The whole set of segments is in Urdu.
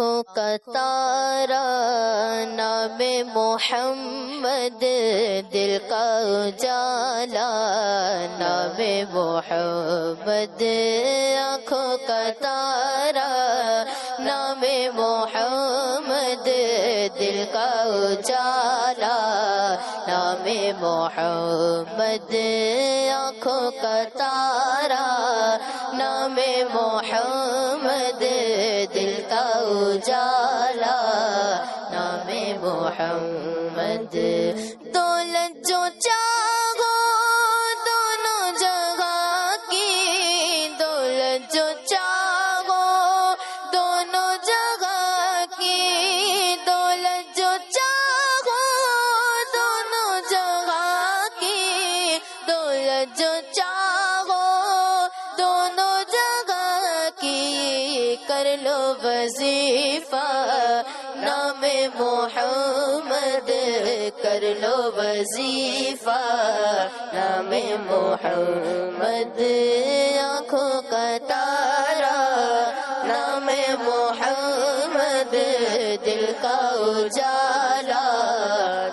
آنکھوں کا تارا نام محمد، دل کا اجالا نام محمد، آنکھوں کا تارا نام محمد، دل کا اجالا نام محمد، آنکھوں کا تارا نام محمد، دل کا اجالا نام محمد، دولت جو چاہو دونوں جگہ کی، دولت جو چاہو دونوں جگہ کی، دولت جو چاہو دونوں جگہ کی، دولت جو چاہو دونوں جگہ کی، کر لو وظیفہ نام محمد، کر لو وظیفہ نام محمد، آنکھوں کا تارا نام محمد، دل کا اجالا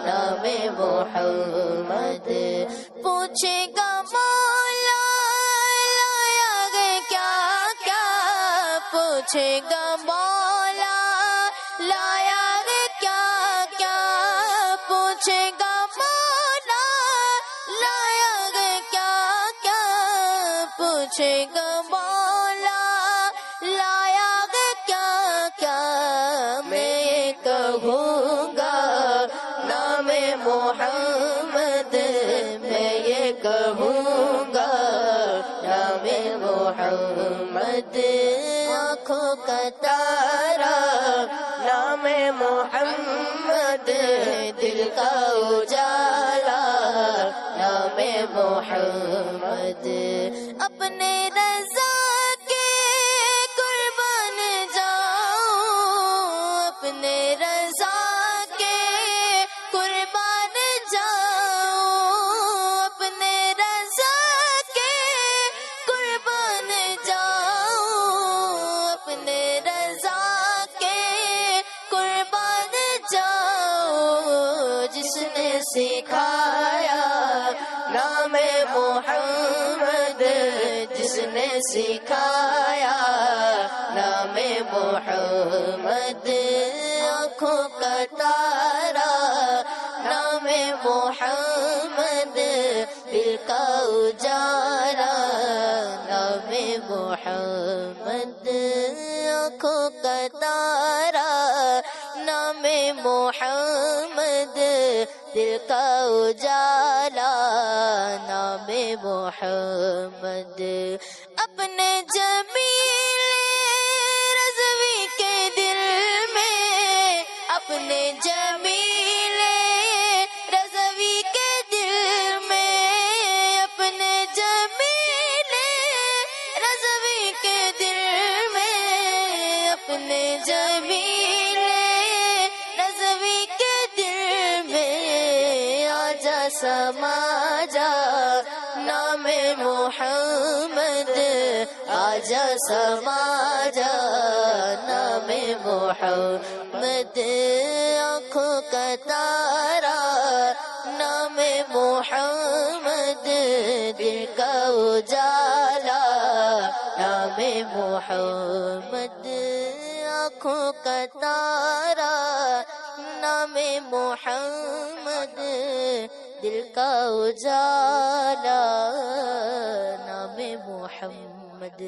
نام محمد، پوچھے گا مولا لایا گے کیا کیا، پوچھے گا مولا لایا گے کیا کیا، پوچھے گا مولا لایا گے کیا کیا، پوچھے گا مولا لایا گے کیا کیا، میں کہوں گا نام محمد، میں یہ کہوں گا نام محمد، آنکھوں کا تارا نام محمد، دل کا اجالا نام محمد، اپنے رضا کے قربان جاؤں، اپنے رضا کے قربان جاؤں، اپنے رضا کے قربان جاؤں، اپنے رضا کے قربان جاؤں، جس نے سکھایا نام محمد، جس نے سکھایا نام محمد، آنکھوں کا تارا نام محمد، دل کا اجالا نام محمد، آنکھوں کا تارا نام محمد، دل کا اجالا نام محمد، اپنے جمیل رضوی کے دل میں، اپنے جمیل رضوی کے دل میں، اپنے جمیل رضوی کے دل میں، اپنے جمیل رضوی کے دل میں، آجا سما جا نام محمد، آجا سما جا نام محمد، آنکھوں کا تارا نام محمد، دل کا اجالا نام محمد، آنکھوں کا تارا نام محمد، دل کا اجالا نام محمد۔